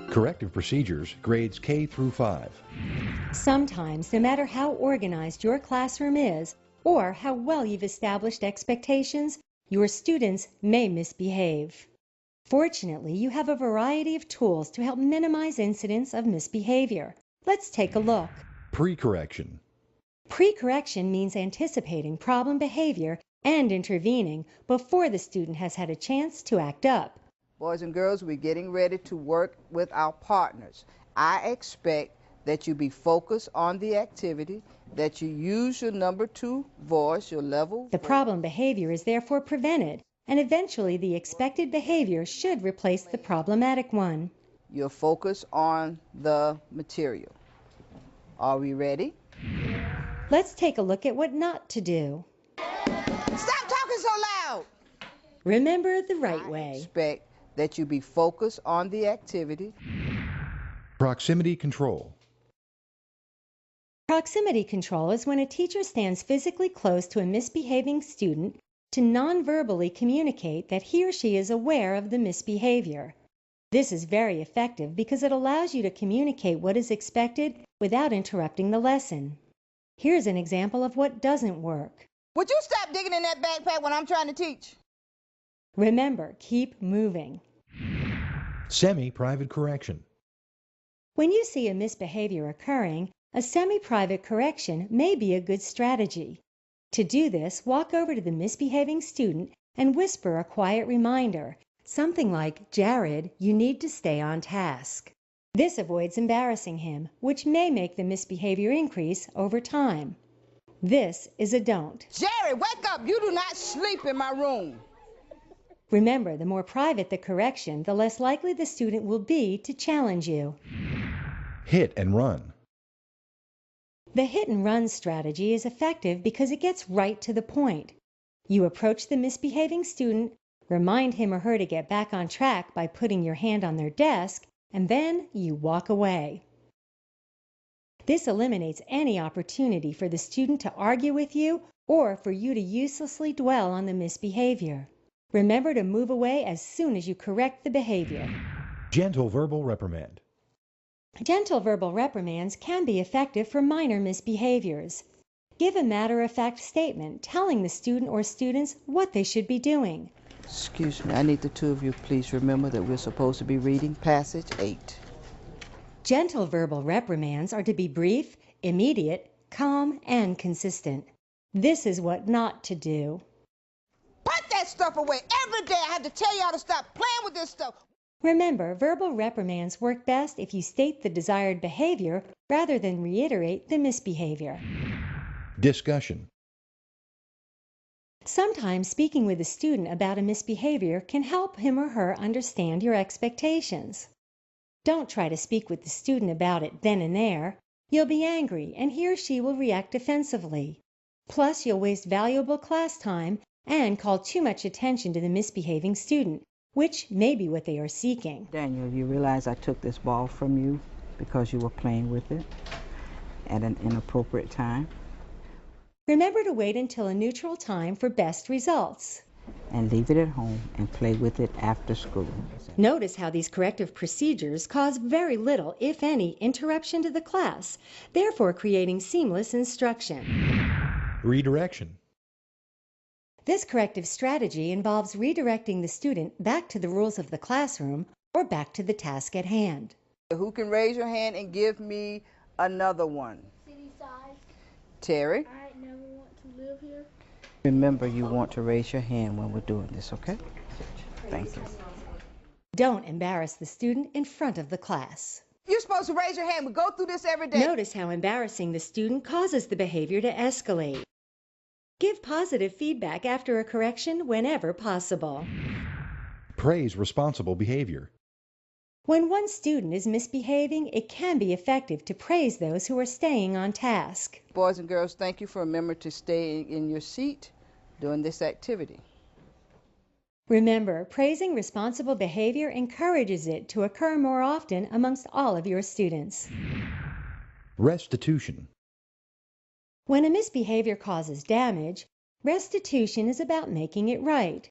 Corrective Procedures, grades K through 5. Sometimes, no matter how organized your classroom is or how well you've established expectations, your students may misbehave. Fortunately, you have a variety of tools to help minimize incidents of misbehavior. Let's take a look. Pre-correction. Pre-correction means anticipating problem behavior and intervening before the student has had a chance to act up. Boys and girls, we're getting ready to work with our partners. I expect that you be focused on the activity, that you use your number 2 voice, your level. The problem behavior is therefore prevented, and eventually the expected behavior should replace the problematic one. You're focused on the material. Are we ready? Let's take a look at what not to do. Stop talking so loud! Remember the right way. I expect that you be focused on the activity. Proximity control. Proximity control is when a teacher stands physically close to a misbehaving student to non-verbally communicate that he or she is aware of the misbehavior. This is very effective because it allows you to communicate what is expected without interrupting the lesson. Here's an example of what doesn't work. Would you stop digging in that backpack when I'm trying to teach? Remember, keep moving. Semi-private correction. When you see a misbehavior occurring, a semi-private correction may be a good strategy. To do this, walk over to the misbehaving student and whisper a quiet reminder, something like, "Jared, you need to stay on task." This avoids embarrassing him, which may make the misbehavior increase over time. This is a don't. Jared, wake up! You do not sleep in my room. Remember, the more private the correction, the less likely the student will be to challenge you. Hit and run. The hit and run strategy is effective because it gets right to the point. You approach the misbehaving student, remind him or her to get back on track by putting your hand on their desk, and then you walk away. This eliminates any opportunity for the student to argue with you or for you to uselessly dwell on the misbehavior. Remember to move away as soon as you correct the behavior. Gentle verbal reprimand. Gentle verbal reprimands can be effective for minor misbehaviors. Give a matter-of-fact statement telling the student or students what they should be doing. Excuse me, I need the 2 of you please remember that we're supposed to be reading passage 8. Gentle verbal reprimands are to be brief, immediate, calm, and consistent. This is what not to do. Put that stuff away! Every day I have to tell y'all to stop playing with this stuff! Remember, verbal reprimands work best if you state the desired behavior rather than reiterate the misbehavior. Discussion. Sometimes speaking with a student about a misbehavior can help him or her understand your expectations. Don't try to speak with the student about it then and there. You'll be angry and he or she will react defensively. Plus, you'll waste valuable class time and call too much attention to the misbehaving student, which may be what they are seeking. Daniel, you realize I took this ball from you because you were playing with it at an inappropriate time? Remember to wait until a neutral time for best results. And leave it at home and play with it after school. Notice how these corrective procedures cause very little, if any, interruption to the class, therefore creating seamless instruction. Redirection. This corrective strategy involves redirecting the student back to the rules of the classroom or back to the task at hand. Who can raise your hand and give me another one? City side. Terry? I never want to live here. Remember, you want to raise your hand when we're doing this, okay? Thank you. Don't embarrass the student in front of the class. You're supposed to raise your hand. We go through this every day. Notice how embarrassing the student causes the behavior to escalate. Give positive feedback after a correction whenever possible. Praise responsible behavior. When one student is misbehaving, it can be effective to praise those who are staying on task. Boys and girls, thank you for remembering to stay in your seat during this activity. Remember, praising responsible behavior encourages it to occur more often amongst all of your students. Restitution. When a misbehavior causes damage, restitution is about making it right.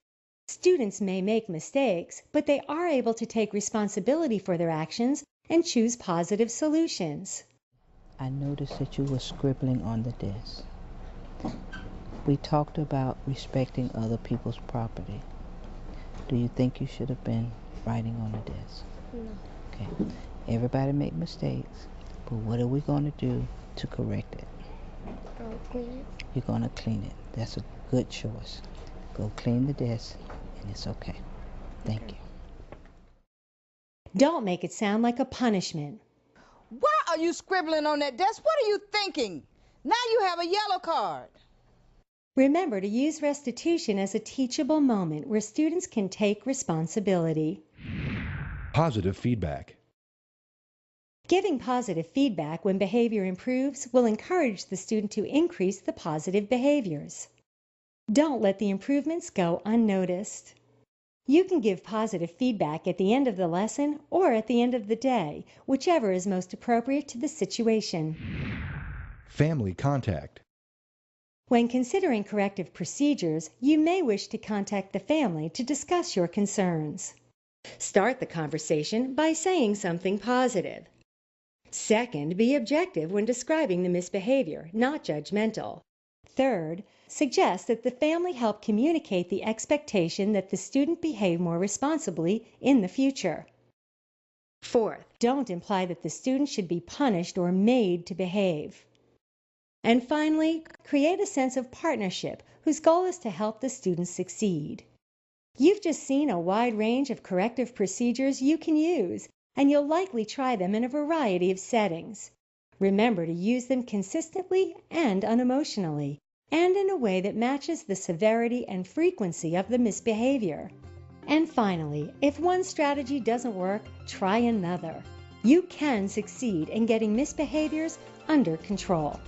Students may make mistakes, but they are able to take responsibility for their actions and choose positive solutions. I noticed that you were scribbling on the desk. We talked about respecting other people's property. Do you think you should have been writing on the desk? No. Okay. Everybody make mistakes, but what are we going to do to correct it? I'll clean it. You're going to clean it. That's a good choice. Go clean the desk, and it's okay. Thank you. Don't make it sound like a punishment. Why are you scribbling on that desk? What are you thinking? Now you have a yellow card. Remember to use restitution as a teachable moment where students can take responsibility. Positive feedback. Giving positive feedback when behavior improves will encourage the student to increase the positive behaviors. Don't let the improvements go unnoticed. You can give positive feedback at the end of the lesson or at the end of the day, whichever is most appropriate to the situation. Family contact. When considering corrective procedures, you may wish to contact the family to discuss your concerns. Start the conversation by saying something positive. Second, be objective when describing the misbehavior, not judgmental. Third, suggest that the family help communicate the expectation that the student behave more responsibly in the future. Fourth, don't imply that the student should be punished or made to behave. And finally, create a sense of partnership whose goal is to help the student succeed. You've just seen a wide range of corrective procedures you can use, and you'll likely try them in a variety of settings. Remember to use them consistently and unemotionally, and in a way that matches the severity and frequency of the misbehavior. And finally, if one strategy doesn't work, try another. You can succeed in getting misbehaviors under control.